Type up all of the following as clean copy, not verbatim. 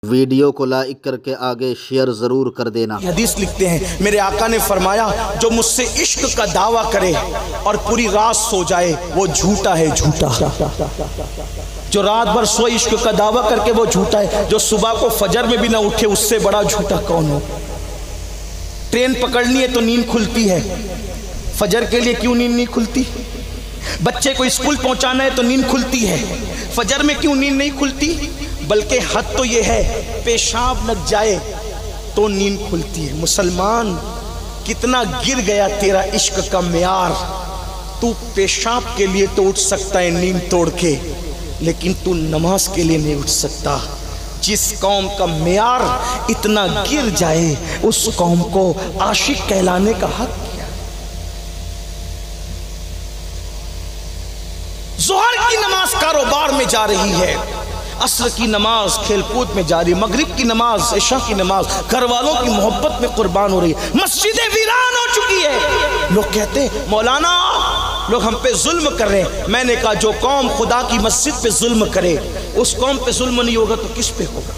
Video کو like کر کے آگے شیئر ضرور کر دینا۔ حدیث لکھتے ہیں میرے آقا نے فرمایا جو مجھ سے عشق کا دعویٰ کرے اور پوری رات سو جائے وہ جھوٹا ہے، جھوٹا۔ جو رات بھر سو عشق کا دعویٰ کر کے وہ جھوٹا ہے، جو صبح کو فجر میں بھی نہ اٹھے اس سے بڑا جھوٹا کون ہو؟ ٹرین پکڑنی ہے تو نیند کھلتی ہے، فجر کے لیے کیوں نیند نہیں کھلتی؟ بچے کو اسکول پہنچانا ہے تو نیند کھلتی ہے، فجر میں کیوں نیند نہیں کھلتی؟ بلکہ حد تو یہ ہے پیشاب لگ جائے تو نیند کھلتی ہے۔ مسلمان کتنا گر گیا تیرا عشق کا معیار، تو پیشاب کے لیے تو اٹھ سکتا ہے نیند توڑ کے، لیکن تو نماز کے لیے نہیں اٹھ سکتا۔ جس قوم کا معیار اتنا گر جائے اس قوم کو عاشق کہلانے کا حق کیا؟ ظہر کی نماز کاروبار میں جا رہی ہے، عصر کی نماز کھیل کود میں جاری، مغرب کی نماز، عشاء کی نماز گھر والوں کی محبت میں قربان ہو رہی ہے، مسجدیں ویران ہو چکی ہے۔ لوگ کہتے ہیں مولانا لوگ ہم پہ ظلم کر رہے ہیں۔ میں نے کہا جو قوم خدا کی مسجد پہ ظلم کرے اس قوم پہ ظلم نہیں ہوگا تو کس پہ ہوگا؟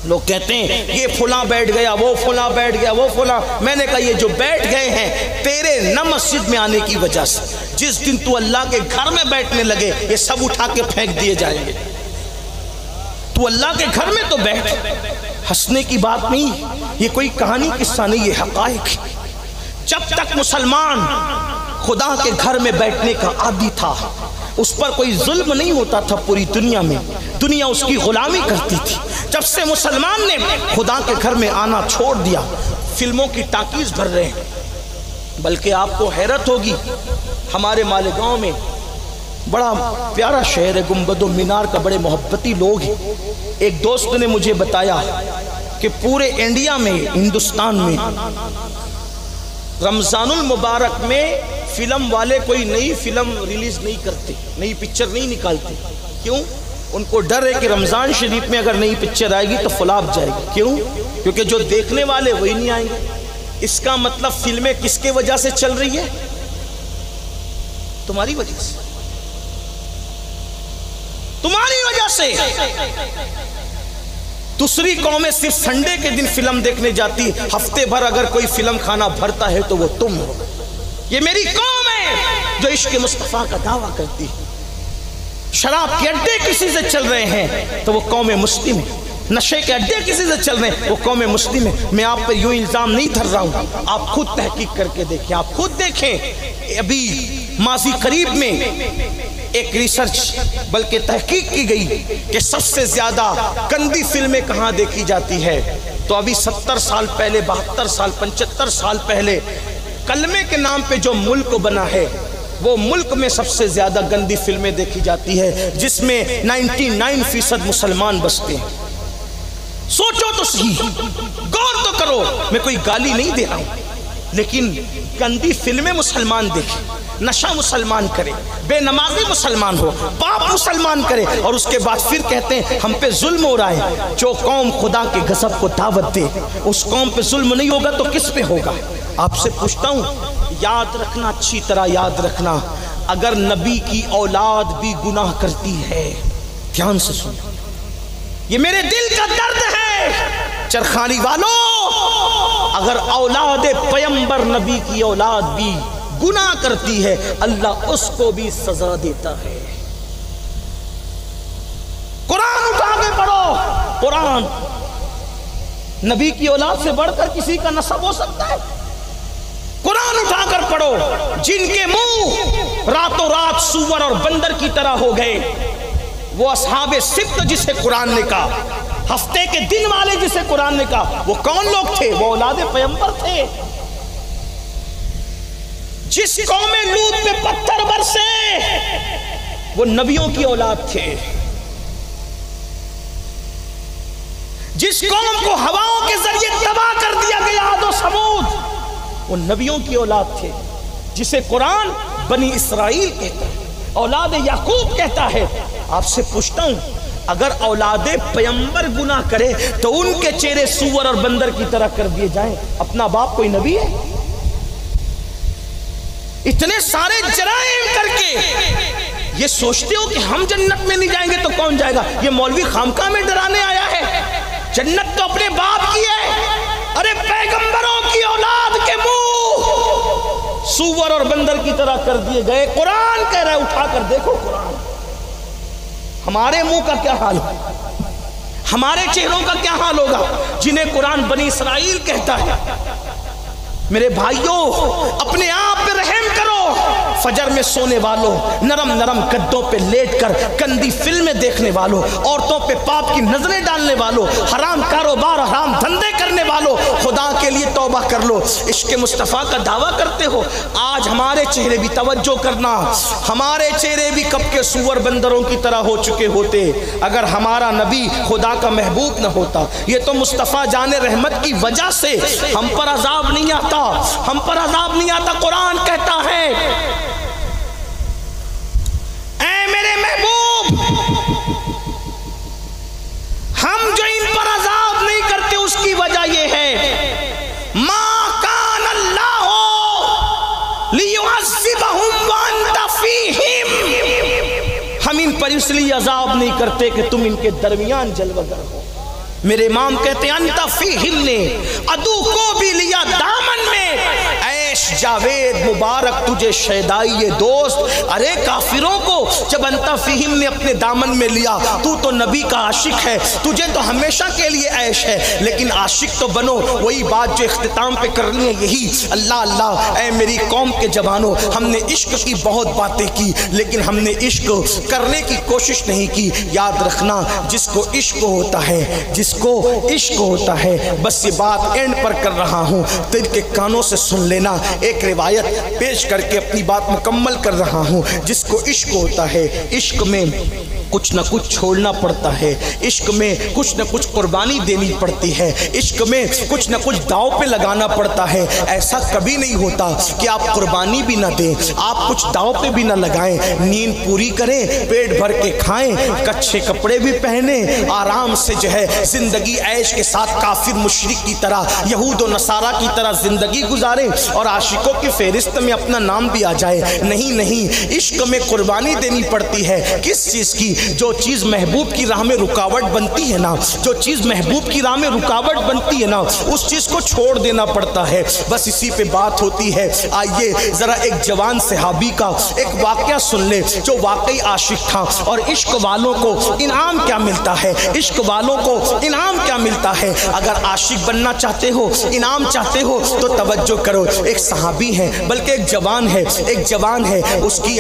لوگ کہتے ہیں یہ فلاں بیٹھ گیا، وہ فلاں بیٹھ گیا، وہ فلاں۔ میں نے کہا یہ جو بیٹھ گئے ہیں تیرے نہ مسجد میں آنے کی وجہ سے، جس دن تو اللہ کے گھر میں بیٹھنے لگے یہ سب اٹھا کے پھینک دیے جائیں گے۔ تو اللہ کے گھر میں تو بیٹھ، ہنسنے کی بات نہیں، یہ کوئی کہانی قصہ نہیں، یہ حقائق۔ جب تک مسلمان خدا کے گھر میں بیٹھنے کا عادی تھا اس پر کوئی ظلم نہیں ہوتا تھا، پوری دنیا میں دنیا اس کی غلامی کرتی تھی۔ جب سے مسلمان نے خدا کے گھر میں آنا چھوڑ دیا فلموں کی ٹاکیز بھر رہے ہیں۔ بلکہ آپ کو حیرت ہوگی ہمارے مالیگاؤں میں بڑا پیارا شہر ہے، گنبد و مینار کا، بڑے محبتی لوگ ہیں۔ ایک دوست نے مجھے بتایا کہ پورے انڈیا میں ہندوستان میں رمضان المبارک میں فلم والے کوئی نئی فلم ریلیز نہیں کرتے، نئی پکچر نہیں نکالتے۔ کیوں؟ ان کو ڈر ہے کہ رمضان شریف میں اگر نئی پکچر آئے گی تو فلاپ جائے گی۔ کیوں؟ کیونکہ جو دیکھنے والے وہی نہیں آئیں گے۔ اس کا مطلب فلمیں کس کے وجہ سے چل رہی ہے؟ تمہاری وجہ سے، تمہاری وجہ سے۔ دوسری قومیں صرف سنڈے کے دن فلم دیکھنے جاتی، ہفتے بھر اگر کوئی فلم کھانا بھرتا ہے تو وہ تم ہو۔ یہ میری قوم ہے جو عشق مصطفیٰ کا دعویٰ کرتی ہے۔ شراب کے اڈے کسی سے چل رہے ہیں تو وہ قوم مسلم ہے، نشے کے اڈے کسی سے چل رہے ہیں وہ قوم مسلم ہے۔ میں آپ پر یوں الزام نہیں دھر رہا ہوں، آپ خود تحقیق کر کے دیکھیں، آپ خود دیکھیں۔ ابھی ماضی قریب میں ایک ریسرچ بلکہ تحقیق کی گئی کہ سب سے زیادہ گندی فلمیں کہاں دیکھی جاتی ہے، تو ابھی 70 سال پہلے، 72 سال، 75 سال پہلے کلمے کے نام پہ جو ملک بنا ہے وہ ملک میں سب سے زیادہ گندی فلمیں دیکھی جاتی ہے، جس میں 99% مسلمان بستے ہیں۔ سوچو تو صحیح، غور تو کرو، میں کوئی گالی نہیں دے رہا ہوں، لیکن گندی فلمیں مسلمان دیکھیں، نشہ مسلمان کرے، بے نمازی مسلمان ہو، پاپ مسلمان کرے، اور اس کے بعد پھر کہتے ہیں ہم پہ ظلم ہو رہا ہے۔ جو قوم خدا کے غضب کو دعوت دے اس قوم پہ ظلم نہیں ہوگا تو کس پہ ہوگا؟ آپ سے پوچھتا ہوں، یاد رکھنا، اچھی طرح یاد رکھنا، اگر نبی کی اولاد بھی گناہ کرتی ہے، دھیان سے سنو، یہ میرے دل کا درد ہے چرخانی والوں، اگر اولاد پیمبر نبی کی اولاد بھی گناہ کرتی ہے اللہ اس کو بھی سزا دیتا ہے۔ قرآن اٹھا کے پڑھو، قرآن۔ نبی کی اولاد سے بڑھ کر کسی کا نسب ہو سکتا ہے؟ قرآن اٹھا کر پڑھو، جن کے منہ راتوں رات سور اور بندر کی طرح ہو گئے، وہ اصحاب سبت جسے قرآن نے کہا، ہفتے کے دن والے جسے قرآن نے کہا، وہ کون لوگ تھے؟ وہ اولاد پیمبر تھے۔ جس قوم لوط پہ پتھر برسے وہ نبیوں کی اولاد تھے۔ جس قوم کو ہواؤں کے ذریعے تباہ کر دیا گیا عاد و ثمود، وہ نبیوں کی اولاد تھے، جسے قرآن بنی اسرائیل کہتا ہے، اولاد یعقوب کہتا ہے۔ آپ سے پوچھتا ہوں، اگر اولاد پیمبر گناہ کرے تو ان کے چہرے سور اور بندر کی طرح کر دیے جائیں، اپنا باپ کوئی نبی ہے؟ اتنے سارے جرائم کر کے یہ سوچتے ہو کہ ہم جنت میں نہیں جائیں گے تو کون جائے گا؟ یہ مولوی خامقاہ میں ڈرانے آیا ہے؟ جنت تو اپنے باپ کی ہے. ارے پیغمبروں کی اولاد کے منہ سور اور بندر کی طرح کر دیے گئے. قرآن کہہ رہا ہے اٹھا کر دیکھو قرآن. ہمارے منہ کا کیا حال ہے, ہمارے چہروں کا کیا حال ہوگا جنہیں قرآن بنی اسرائیل کہتا ہے. میرے بھائیوں اپنے آپ پہ رحم کرو. فجر میں سونے والوں, نرم نرم گدوں پہ لیٹ کر گندی فلمیں دیکھنے والوں, عورتوں پہ پاپ کی نظریں ڈالنے والوں, حرام کاروبار حرام دھندے کرنے والوں, خدا کے لیے توبہ کر لو. عشق مصطفیٰ کا دعویٰ کرتے ہو. آج ہمارے چہرے بھی توجہ کرنا, ہمارے چہرے بھی کب کے سور بندروں کی طرح ہو چکے ہوتے اگر ہمارا نبی خدا کا محبوب نہ ہوتا. یہ تو مصطفیٰ جان رحمت کی وجہ سے ہم پر عذاب نہیں آتا, ہم پر عذاب نہیں آتا. قرآن کہتا ہے اے میرے محبوب, ہم جو ان پر عذاب نہیں کرتے اس کی وجہ یہ ہے ما کان اللہ لیعذبہم وانت فیہم. ہم ان پر اس لیے عذاب نہیں کرتے کہ تم ان کے درمیان جلوہ گر ہو. میرے امام کہتے ہیں انت فیہم نے عدو کو بھی لیا دامن میں, عیش جاوید مبارک تجھے شیدائی دوست. ارے کافروں کو جب انت فیہم نے اپنے دامن میں لیا, تو نبی کا عاشق ہے, تجھے تو ہمیشہ کے لیے عیش ہے, لیکن عاشق تو بنو. وہی بات جو اختتام پہ کرنی ہے یہی, اللہ اللہ اے میری قوم کے جوانوں, ہم نے عشق کی بہت باتیں کی لیکن ہم نے عشق کرنے کی کوشش نہیں کی. یاد رکھنا جس کو عشق ہوتا ہے, جس کو عشق ہوتا ہے, بس یہ بات اینڈ پر کر رہا ہوں, دل کے کانوں سے سن لینا. ایک روایت پیش کر کے اپنی بات مکمل کر رہا ہوں. جس کو عشق ہوتا ہے, عشق میں کچھ نہ کچھ چھوڑنا پڑتا ہے, عشق میں کچھ نہ کچھ قربانی دینی پڑتی ہے, عشق میں کچھ نہ کچھ داؤ پہ لگانا پڑتا ہے. ایسا کبھی نہیں ہوتا کہ آپ قربانی بھی نہ دیں, آپ کچھ داؤ پہ بھی نہ لگائیں, نیند پوری کریں, پیٹ بھر کے کھائیں, کچھے کپڑے بھی پہنیں, آرام سے جو ہے زندگی عیش کے ساتھ کافر مشرک کی طرح, یہود و نصارہ کی طرح زندگی گزاریں اور عاشقوں کی فہرست میں اپنا نام بھی آ جائے. نہیں نہیں, عشق میں قربانی دینی پڑتی ہے. کس چیز کی؟ جو چیز محبوب کی راہ میں رکاوٹ بنتی ہے نا, جو چیز محبوب کی راہ میں رکاوٹ بنتی ہے نا, اس چیز کو چھوڑ دینا پڑتا ہے. بس اسی پہ بات ہوتی ہے. آئیے ذرا ایک جوان صحابی کا ایک واقعہ سن لے جو واقعی عاشق تھا. اور عشق والوں کو انعام کیا ملتا ہے, عشق والوں کو انعام کیا ملتا ہے. اگر عاشق بننا چاہتے ہو, انعام چاہتے ہو تو توجہ کرو. ایک صحابی ہے, بلکہ ایک جوان ہے, ایک جوان ہے, اس کی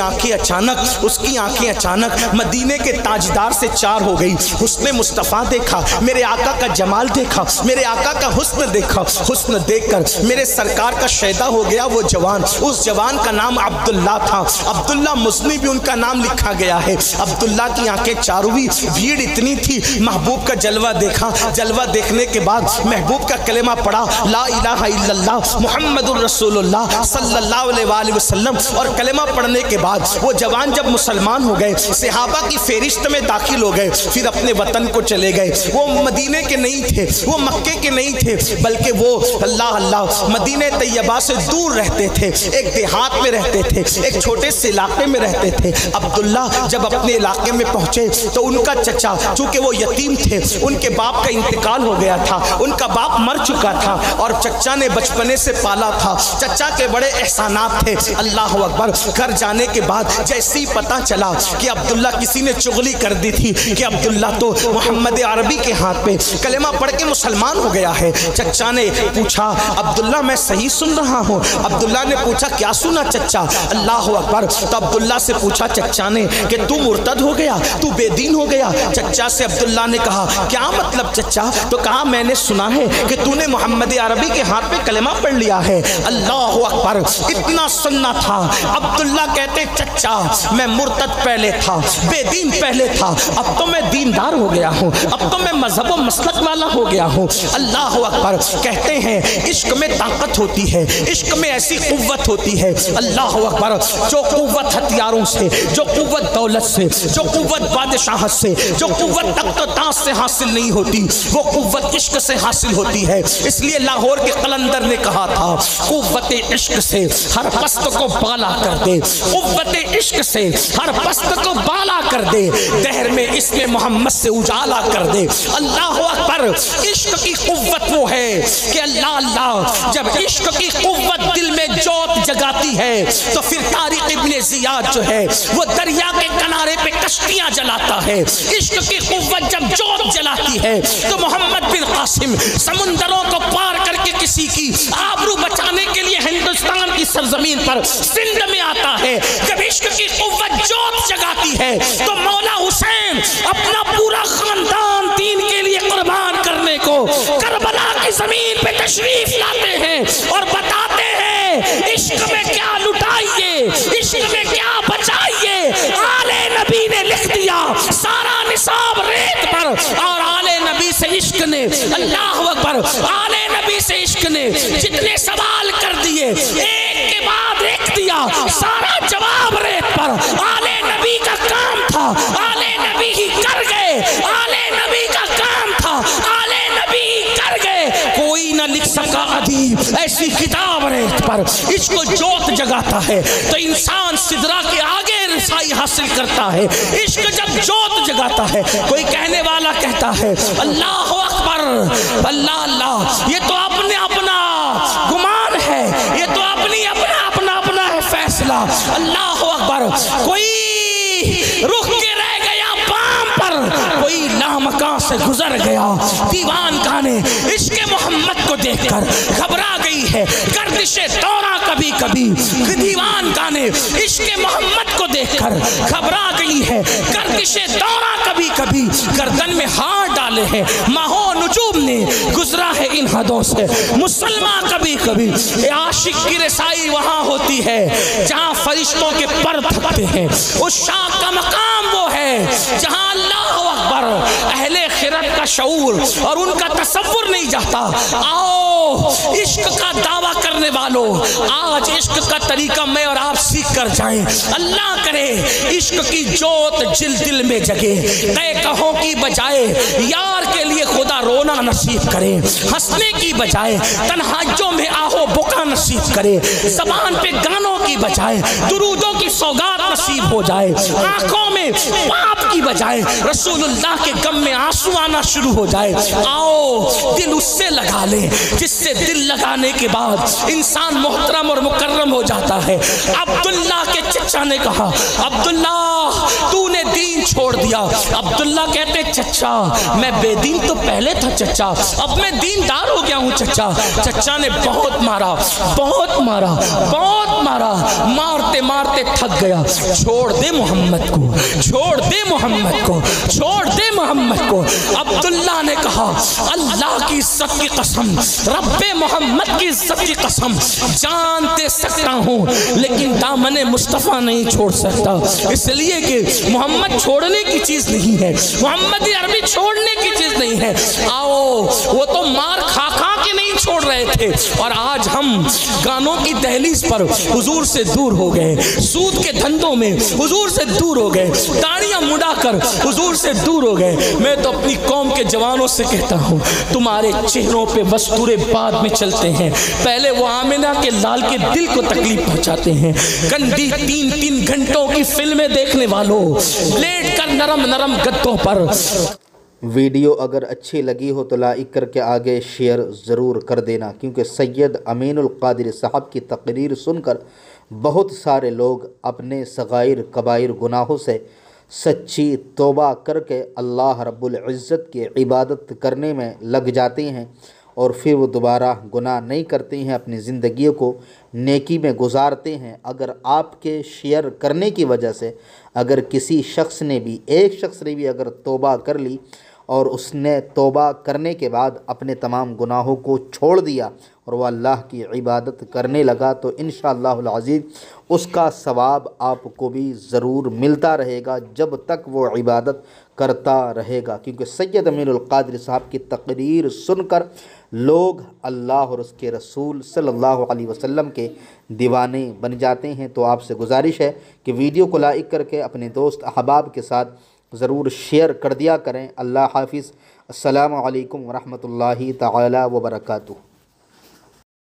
آنکھیں اچانک مدینے کے تاجدار سے چار ہو گئی. حسن مصطفیٰ دیکھا, میرے آقا کا جمال دیکھا, میرے آقا کا حسن دیکھا. حسن دیکھ کر میرے سرکار کا شیدا ہو گیا وہ جوان. اس جوان کا نام عبداللہ تھا. عبداللہ مزنی بھی ان کا نام لکھا گیا ہے. عبداللہ کی آنکھیں چار ہوئی, بھیڑ اتنی تھی. محبوب کا جلوہ دیکھا, جلوہ دیکھنے کے بعد محبوب کا کلمہ پڑھا, لا الہ الا اللہ محمد الرسول اللہ صلی اللہ علیہ وآلہ وسلم. اور کلمہ پڑھنے کے بعد وہ جوان جب مسلمان ہو گئے, صحابہ کی فہرست میں داخل ہو گئے, پھر اپنے وطن کو چلے گئے. وہ مدینے کے نہیں تھے, وہ مکے کے نہیں تھے, بلکہ وہ اللہ مدینہ طیبہ سے دور رہتے تھے, ایک دیہات میں رہتے تھے, ایک چھوٹے سے علاقے میں رہتے تھے. عبداللہ جب اپنے علاقے میں پہنچے تو ان کا چچا, چونکہ وہ یتیم تھے, ان کے باپ کا انتقال ہو گیا تھا, ان کا باپ مر چکا تھا اور چچا نے بچپنے سے پالا تھا. چچا کے بڑے احسانات تھے. اللہ اکبر. گھر جانے کے بعد جیسے ہی پتا چلا کہ عبداللہ کسی نے چغلی کر دی تھی کہ عبداللہ تو محمد عربی کے ہاتھ پہ کلمہ پڑھ کے مسلمان ہو گیا ہے, چچا نے پوچھا عبداللہ میں صحیح سن رہا ہوں؟ عبداللہ نے پوچھا کیا سنا چچا؟ اللہ اکبر. تو عبداللہ سے پوچھا چچا نے کہ تو مرتد ہو گیا, تو بے دین ہو گیا. چچا سے عبداللہ نے کہا کیا مطلب چچا؟ تو کہا میں نے سنا ہے کہ تو نے محمد عربی کے ہاتھ پہ کلمہ پڑھ لیا ہے. اللہ اکبر. اتنا سننا تھا. عبداللہ کہتے چچا میں مرتد پہلے تھا, بے دین پہلے تھا, اب تو میں دیندار ہو گیا ہوں, اب تو میں مذہب و مسلک والا ہو گیا ہوں. اللہ اکبر. کہتے ہیں عشق میں طاقت ہوتی ہے, عشق میں ایسی قوت ہوتی ہے. اللہ اکبر. جو قوت ہتھیاروں سے, جو قوت دولت سے, جو قوت بادشاہت سے, جو قوت تخت و تاج سے حاصل نہیں ہوتی, وہ قوت عشق سے حاصل ہوتی ہے. اس لیے لاہور کے قلندر نے کہا تھا قوت عشق سے ہر پست کو بالا کر دے, قوت عشق سے ہر پست کو بالا کر دے. دہر میں اسم محمد سے اجالا کر دے۔ اللہ اکبر، عشق کی قوت وہ ہے کہ اللہ اللہ جب عشق کی قوت دل میں جوت جگاتی ہے تو پھر طارق ابن زیاد جو ہے وہ دریا کے کنارے پہ کشتیاں جلاتا ہے۔ عشق کی قوت جب جوت جلاتی ہے تو محمد بن قاسم سمندروں کو پار کر کے کسی کی آبرو بچانے کے لیے ہندوستان کی سرزمین پر سندھ میں آتا ہے۔ جب عشق کی قوت جوت جگاتی ہے تو مولا حسین اپنا پورا خاندان دین کے لیے قربان کرنے کو کربلا کی زمین پہ تشریف لاتے ہیں اور بتاتے ہیں عشق میں کیا لٹائیے، عشق میں کیا بچائیے۔ آل نبی نے لکھ دیا سارا نصاب ریت پر، اور آل نبی سے عشق نے، اللہ اکبر، آل نبی سے عشق نے جتنے سوال کر دیے ایک کے بعد ایک دیا، سارا جواب ریت پر۔ آل نبی کا کام تھا، آل نبی ہی کر گئے، آل نبی کا کام تھا، آل نبی ہی کر گئے۔ کوئی نہ لکھ سکا ادیب ایسی کتاب ریت پر۔ اس کو جوت جگاتا ہے تو انسان سدرا کے آگے رسائی حاصل کرتا ہے۔ عشق جب جوت جگاتا ہے، کوئی کہنے والا کہتا ہے اللہ اکبر، اللہ اللہ، یہ تو اپنے اپنا گمان ہے، یہ تو اپنا ہے فیصلہ۔ اللہ اکبر، کوئی رک کے رہ گیا بام پر، کوئی لامکاں سے گزر گیا۔ دیوان گانے عشق محمد کو دیکھ کر گھبرا گئی ہے گردش دورہ کبھی کبھی، دیوان گانے عشق محمد کو دیکھ کر گھبرا گئی ہے گردش دورہ کبھی کبھی، گردن میں ہاتھ ڈالے ہیں ماہو نجوم نے، گزرا ہے ان حدوں سے مسلمان کبھی کبھی۔ عاشق کی رسائی وہاں ہوتی ہے جہاں فرشتوں کے پر تھکتے ہیں، اس شاہ کا مقام وہ ہے جہاں اللہ اکبر اہل خرد کا شعور اور ان کا تصور نہیں جاتا۔ آؤ عشق کا دعویٰ کرنے والوں، آج عشق کا طریقہ میں اور آپ سیکھ کر جائیں۔ اللہ کرے عشق کی جوت دل میں جگے، اے کہوں کی بجائے یار کے لیے خدا رونا نصیب کرے، ہنسنے کی بجائے تنہائیوں میں آہو بکا نصیب کرے، زبان پہ گانوں کی بجائے درودوں کی سوگات نصیب ہو جائے، آنکھوں میں پاپ کی بجائے رسول اللہ کے غم میں آنسو آنا شروع ہو جائے۔ آؤ دل اس سے لگا لے جس سے دل لگانے کے بعد انسان محترم اور مکرم ہو جاتا ہے۔ عبداللہ کے چچا نے کہا عبداللہ تو نے دین چھوڑ دیا۔ عبداللہ کہتے چچا میں بے دین تو پہلے تھا چچا، اب میں دیندار ہو گیا ہوں چچا۔ چچا نے بہت مارا، بہت مارا، بہت مارا، مارتے مارتے تھک گیا۔ چھوڑ دے محمد کو، چھوڑ دے محمد کو، چھوڑ دے محمد کو۔ عبداللہ نے کہا اللہ کی عزت کی قسم، رب محمد کی عزت کی قسم، جان دے سکتا ہوں لیکن دامن مصطفیٰ نہیں چھوڑ سکتا، اس لیے کہ محمد چھوڑنے کی چیز نہیں ہے، محمد عربی چھوڑنے کی چیز نہیں ہے۔ آؤ وہ تو مار کھا کھا کے نہیں چھوڑ رہے تھے، اور آج ہم گانوں کی دہلیز پر حضور سے دور ہو گئے، سود کے دھندوں میں حضور سے دور ہو گئے، داڑیاں مڈا کر حضور سے دور ہو گئے۔ میں تو اپنی قوم کے جوانوں سے کہتا ہوں تمہارے چہروں پہ وستورے بعد میں چلتے ہیں، پہلے وہ آمنہ کے لال کے دل کو تکلیف پہنچاتے ہیں۔ گندی 3 گھنٹوں کی فلمیں دیکھنے والوں، لیٹ کر نرم نرم گدوں پر۔ ویڈیو اگر اچھی لگی ہو تو لائک کر کے آگے شیئر ضرور کر دینا، کیونکہ سید امین القادری صاحب کی تقریر سن کر بہت سارے لوگ اپنے صغائر کبائر گناہوں سے سچی توبہ کر کے اللہ رب العزت کی عبادت کرنے میں لگ جاتے ہیں، اور پھر وہ دوبارہ گناہ نہیں کرتے ہیں، اپنی زندگی کو نیکی میں گزارتے ہیں۔ اگر آپ کے شیئر کرنے کی وجہ سے اگر کسی شخص نے بھی، ایک شخص نے بھی اگر توبہ کر لی اور اس نے توبہ کرنے کے بعد اپنے تمام گناہوں کو چھوڑ دیا اور وہ اللہ کی عبادت کرنے لگا، تو انشاءاللہ العزیز اس کا ثواب آپ کو بھی ضرور ملتا رہے گا جب تک وہ عبادت کرتا رہے گا، کیونکہ سید امین القادری صاحب کی تقریر سن کر لوگ اللہ اور اس کے رسول صلی اللہ علیہ وسلم کے دیوانے بن جاتے ہیں۔ تو آپ سے گزارش ہے کہ ویڈیو کو لائک کر کے اپنے دوست احباب کے ساتھ ضرور شیئر کر دیا کریں۔ اللہ حافظ، السلام علیکم ورحمۃ اللہ تعالی وبرکاتہ۔